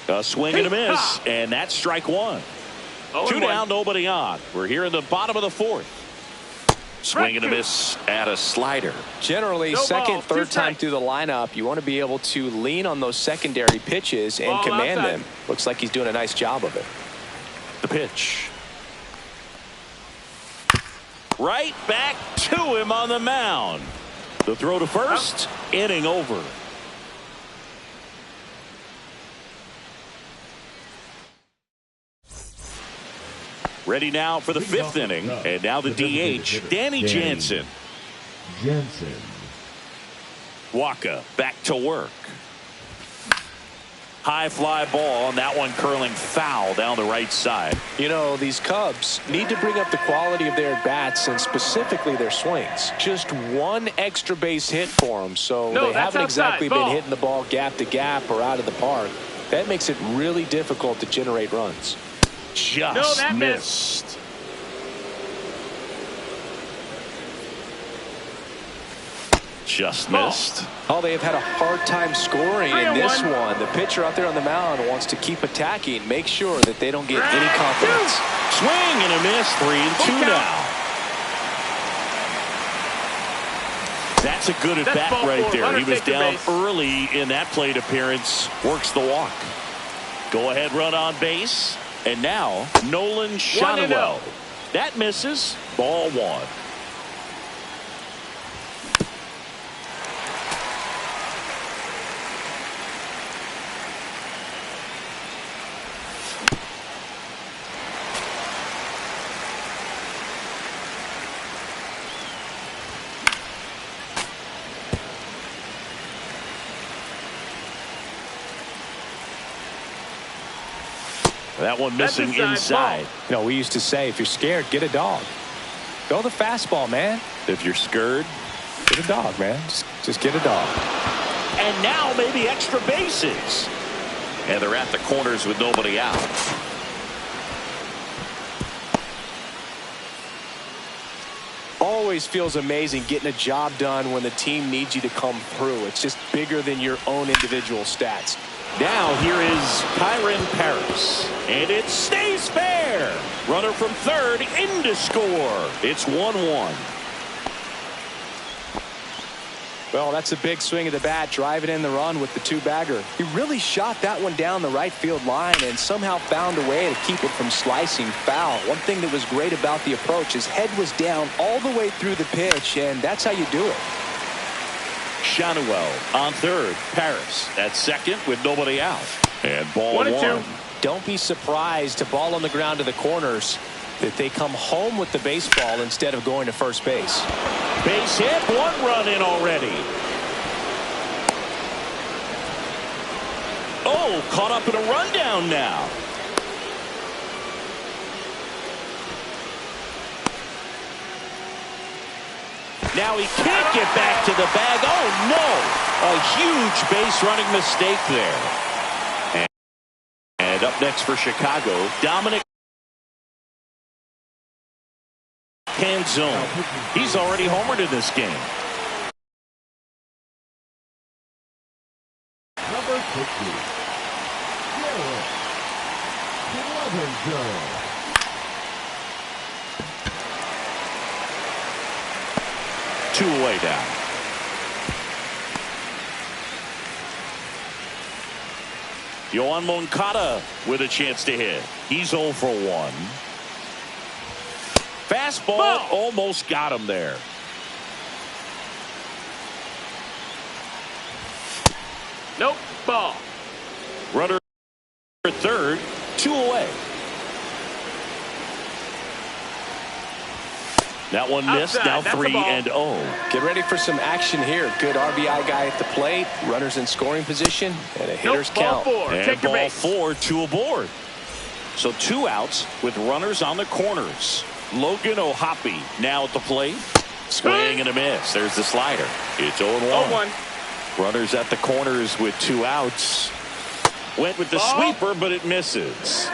A swing and a miss, and that's strike 1. 2 down, nobody on. We're here in the bottom of the 4th. Swing and a miss at a slider.
Generally,
No
second,
ball,
third
2
time
strikes.
through the lineup, you want to be able to lean on those secondary pitches and
Ball
command
outside.
them. Looks like he's doing a nice job of it.
The pitch. Right back to him on the mound. The throw to first. Inning over. Ready now for the 5th inning. And now the DH, Danny Jansen.
Jansen.
Waka back to work. High fly ball, and that one curling foul down the right side.
You know, these Cubs need to bring up the quality of their bats and specifically their swings. Just one extra base hit for them, so
No,
they
that's
haven't
outside.
exactly
Ball.
been hitting the ball gap to gap or out of the park. That makes it really difficult to generate runs.
Just
No, that
missed. Just missed.
Oh, they have had a hard time scoring in this
3-1.
one. The pitcher out there on the mound wants to keep attacking, make sure that they don't get any confidence.
Swing and a miss. 3-2
Full count.
now. That's a good at
That's
bat
ball
right
4.
there.
Runner
He was
take the
down
base.
early in that plate appearance. Works the walk. Go ahead run on base. And now Nolan Shotwell.
1-0.
That misses. Ball 1. That one
That's
missing
inside
inside.
You know, we used to say, if you're scared, get a dog. Go the fastball, man.
If you're scared.
Get a dog, man. Just get a dog.
And now maybe extra bases. And they're at the corners with nobody out.
Always feels amazing getting a job done when the team needs you to come through. It's just bigger than your own individual stats.
Now here is Kyron Paris. And it stays fair. Runner from third in to score. It's 1-1.
Well, that's a big swing of the bat, driving in the run with the 2-bagger. He really shot that one down the right field line and somehow found a way to keep it from slicing foul. One thing that was great about the approach, his head was down all the way through the pitch, and that's how you do it.
Shotwell on third. Paris at second with nobody out. And ball 1.
Don't be surprised to ball on the ground to the corners that they come home with the baseball instead of going to first base.
Base hit. 1 run in already. Oh, caught up in a rundown now. Now he can't get back to the bag. Oh, no. A huge base running mistake there. And up next for Chicago, Dominic Canzone. He's already homered in this game.
Number 50. Garrett Clevenger.
2 away down. Yoan Moncada with a chance to hit. He's 0 for 1. Fastball almost got him there.
Nope. Ball.
Runner at third, 2 away. That one missed.
Outside.
Now
That's
3-0.
Get ready for some action here. Good RBI guy at the plate. Runners in scoring position. And a hitter's
Ball
count.
4.
And
Take your
ball
base.
4, 2 aboard. So 2 outs with runners on the corners. Logan O'Hoppe now at the plate. Swing and a miss. There's the slider. It's 0-1.
0-1.
Runners at the corners with 2 outs. Went with the sweeper, but it misses.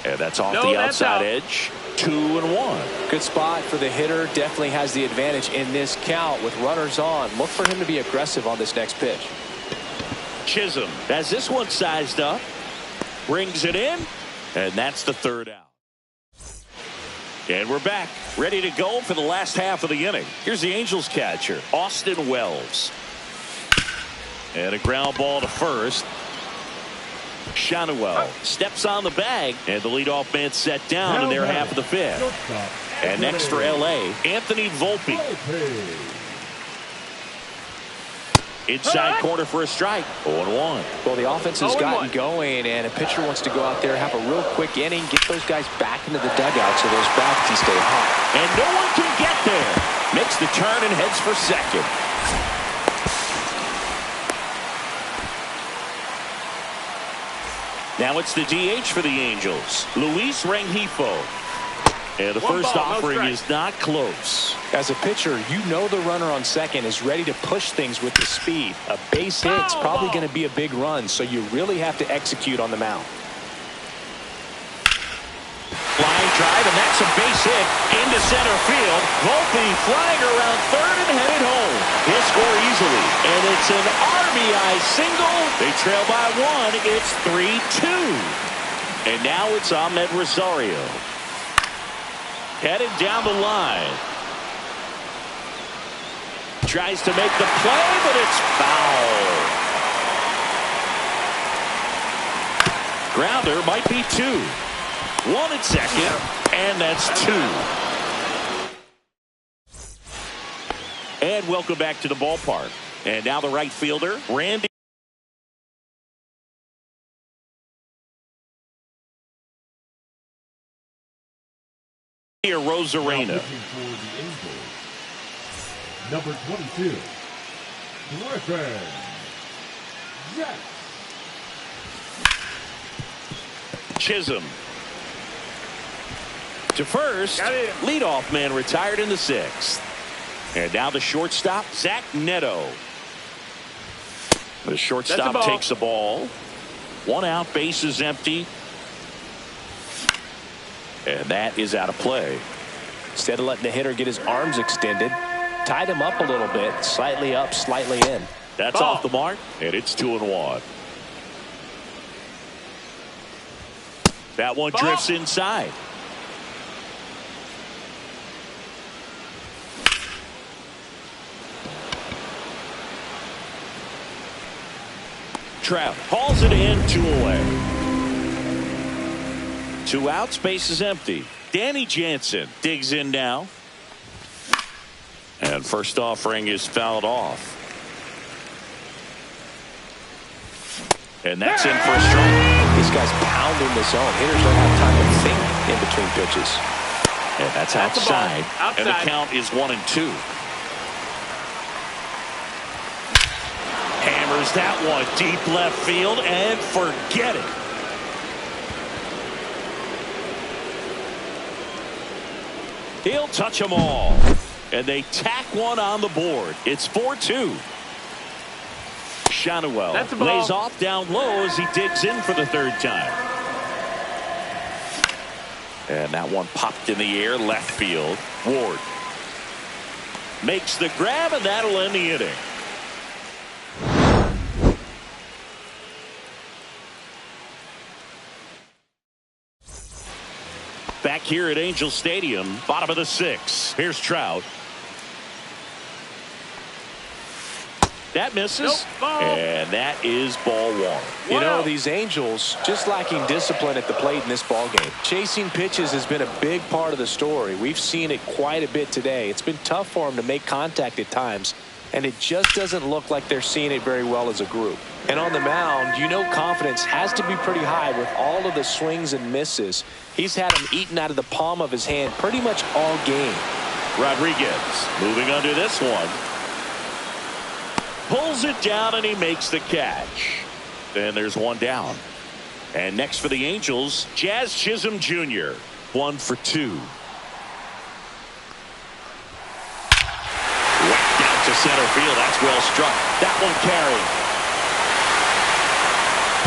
And that's off the outside edge. 2-1.
Good spot for the hitter. Definitely has the advantage in this count with runners on. Look for him to be aggressive on this next pitch.
Chisholm has this one sized up. Brings it in. And that's the 3rd out. And we're back. Ready to go for the last half of the inning. Here's the Angels catcher, Austin Wells. And a ground ball to first. Shanuel steps on the bag, and the leadoff man set down in their half of the 5th. And next for L.A., Anthony Volpe. Inside corner for a strike. 0-1.
Well, the offense has gotten going, and a pitcher wants to go out there, have a real quick inning, get those guys back into the dugout so those bats can stay hot.
And no one can get there. Makes the turn and heads for second. Now it's the DH for the Angels, Luis Rengifo. And the first offering is not close.
As a pitcher, you know the runner on second is ready to push things with the speed. A base hit's probably going to be a big run, so you really have to execute on the mound.
Line drive, and that's a base hit into center field. Volpe flying around third and headed home. He'll score easily, and it's an RBI single. They trail by 1. It's 3-2. And now it's Ahmed Rosario. Headed down the line. Tries to make the play, but it's foul. Grounder might be 2. 1 at second, and that's 2. And welcome back to the ballpark. And now the right fielder, Randy Rosarena.
Number 22, Griffin Jax.
Chisholm to first. Leadoff man retired in the 6th. And now the shortstop, Zach Neto. The shortstop takes the ball. 1 out, base is empty. And that is out of play.
Instead of letting the hitter get his arms extended, tied him up a little bit, slightly up, slightly in.
That's off the mark, and it's 2-1. That one drifts inside. Trout hauls it in, 2 away. 2 outs, base is empty. Danny Jansen digs in now. And first offering is fouled off. And that's in for a strike.
This guy's pounding the zone. Hitters don't have time to think in between pitches.
And that's outside. And the count is 1-2. Hammers that one deep left field and forget it. He'll touch them all. And they tack one on the board. It's 4-2. Shanuel lays off down low as he digs in for the 3rd time. And that one popped in the air left field. Ward makes the grab, and that'll end the inning. Back here at Angel Stadium, bottom of the 6th. Here's Trout. That misses.
Nope, ball.
And that is ball one.
You know, these Angels just lacking discipline at the plate in this ball game. Chasing pitches has been a big part of the story. We've seen it quite a bit today. It's been tough for them to make contact at times, and it just doesn't look like they're seeing it very well as a group. And on the mound, you know confidence has to be pretty high with all of the swings and misses. He's had them eaten out of the palm of his hand pretty much all game.
Rodriguez moving under this one. Pulls it down and he makes the catch. Then there's one down. And next for the Angels, Jazz Chisholm Jr. 1 for 2. Whacked out to center field. That's well struck. That one carried.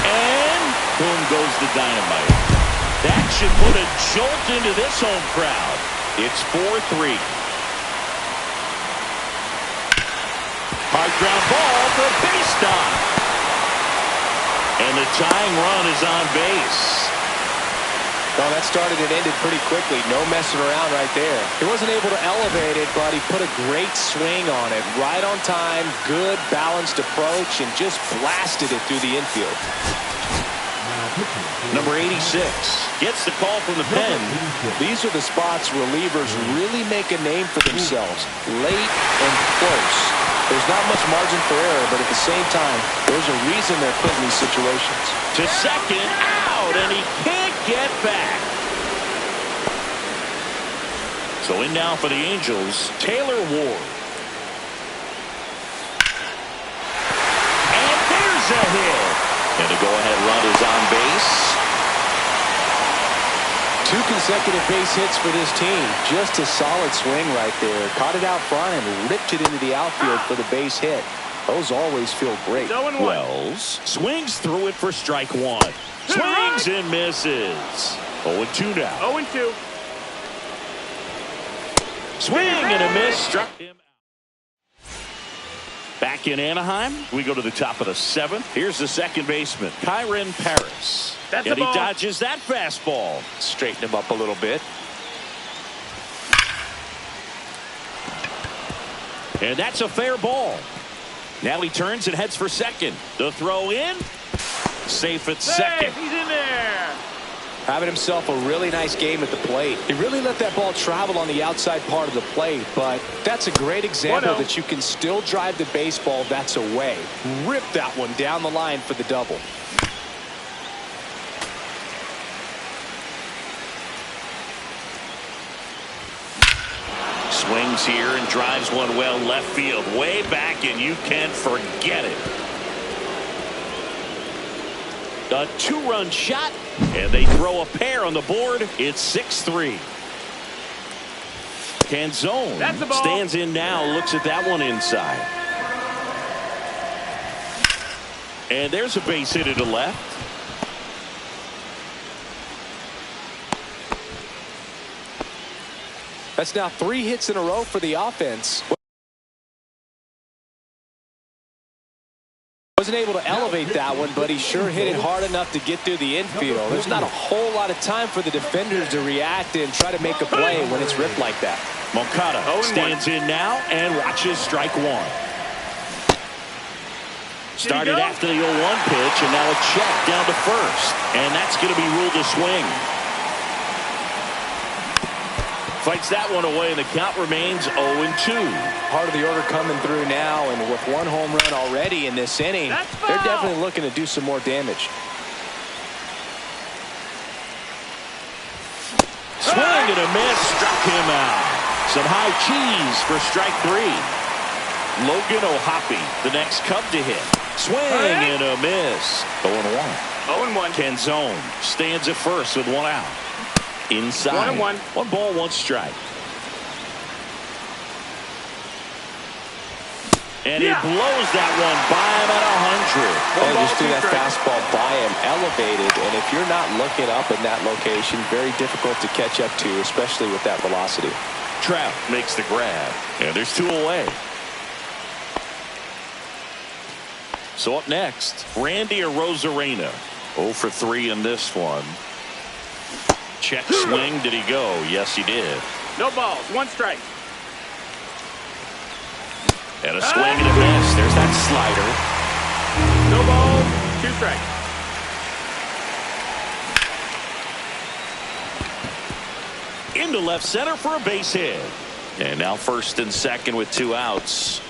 And boom goes the dynamite. That should put a jolt into this home crowd. It's 4-3. Hard ground ball for a base stop. And the tying run is on base.
Oh, that started and ended pretty quickly. No messing around right there. He wasn't able to elevate it, but he put a great swing on it. Right on time, good balanced approach, and just blasted it through the infield.
Number 86 gets the call from the pen.
These are the spots relievers really make a name for themselves. Late and close. There's not much margin for error, but at the same time, there's a reason they're put in these situations.
To second, out, and he can't get back. So in now for the Angels, Taylor Ward. And there's a hit. And the go-ahead run is on base.
2 consecutive base hits for this team. Just a solid swing right there. Caught it out front and ripped it into the outfield for the base hit. Those always feel great.
Wells swings through it for strike one. Swings and misses. 0-2 now.
0-2.
Swing and a miss. Struck him out. Back in Anaheim, we go to the top of the 7th. Here's the second baseman, Kyren Paris.
That's
and
a
he
ball.
dodges that fastball.
Straighten him up a little bit.
And that's a fair ball. Now he turns and heads for second. The throw in. Safe at second.
He's in there.
Having himself a really nice game at the plate. He really let that ball travel on the outside part of the plate, but that's a great example that you can still drive the baseball that's away. Rip that one down the line for the double.
Swings here and drives one well left field. Way back, and you can forget it. A 2-run shot, and they throw a pair on the board. It's 6-3. Canzone stands in now, looks at that one inside. And there's a base hit to left.
That's now 3 hits in a row for the offense. Wasn't able to elevate that one, but he sure hit it hard enough to get through the infield. There's not a whole lot of time for the defenders to react and try to make a play when it's ripped like that.
Moncada stands in now and watches strike one. Started after the 0-1 pitch, and now a check down to first. And that's going to be ruled a swing. Fights that one away, and the count remains 0-2.
Part of the order coming through now, and with 1 home run already in this inning, they're definitely looking to do some more damage.
Swing and a miss, struck him out. Some high cheese for strike 3. Logan O'Hoppe, the next Cub to hit. Swing and a miss. 0-1.
0-1.
Canzone stands at first with 1 out. Inside.
1-1.
1 ball, 1 strike. And he blows that one by him at 100.
Just threw that fastball by him, elevated, and if you're not looking up in that location, very difficult to catch up to, especially with that velocity.
Trout makes the grab, and there's 2 away. So up next, Randy Arozarena. 0 for 3 in this one. Check swing. Did he go? Yes, he did.
No balls. 1 strike.
And a swing and a miss. pitch. There's that slider.
No ball, 2 strikes.
Into left center for a base hit. And now first and second with 2 outs.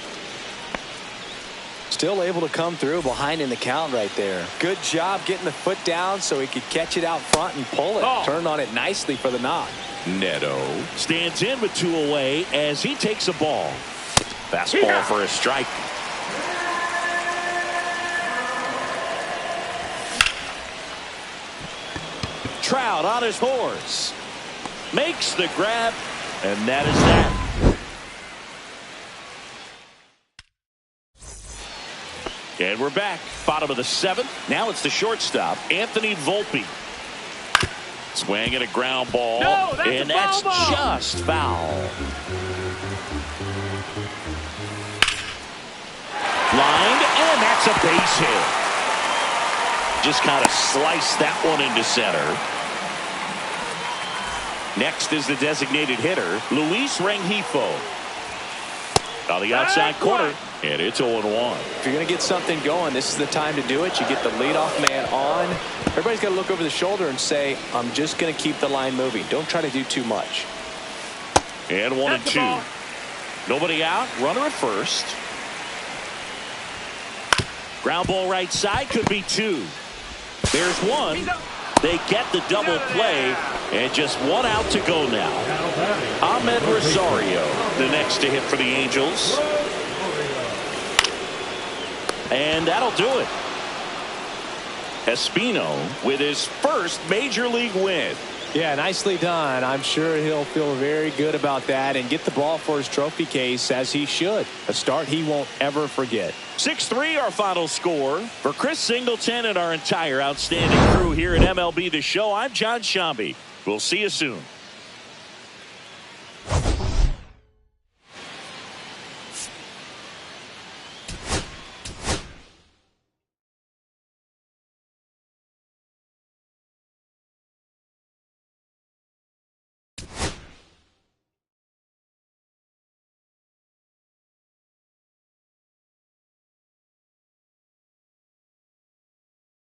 Still able to come through behind in the count right there. Good job getting the foot down so he could catch it out front and pull it.
Oh.
Turned on it nicely for the knock.
Neto stands in with 2 away as he takes a ball. Fastball for a strike. Trout on his horse. Makes the grab, and that is that. And we're back. Bottom of the 7th. Now it's the shortstop, Anthony Volpe. Swinging a ground ball.
No, that's
and
a foul
that's
ball.
just foul. Lined, and that's a base hit. Just kind of sliced that one into center. Next is the designated hitter, Luis Rengifo. On the outside corner, and it's 0-1.
If you're going to get something going, this is the time to do it. You get the leadoff man on. Everybody's got to look over the shoulder and say, I'm just going to keep the line moving. Don't try to do too much.
And 1 and
That's the
2.
ball.
Nobody out. Runner at first. Ground ball right side. Could be 2. There's 1. They get the double play. And just 1 out to go now. Ahmed Rosario, the next to hit for the Angels. And that'll do it. Espino with his first major league win.
Yeah, nicely done. I'm sure he'll feel very good about that and get the ball for his trophy case, as he should. A start he won't ever forget.
6-3 our final score. For Chris Singleton and our entire outstanding crew here at MLB The Show, I'm John Shambi. We'll see you soon.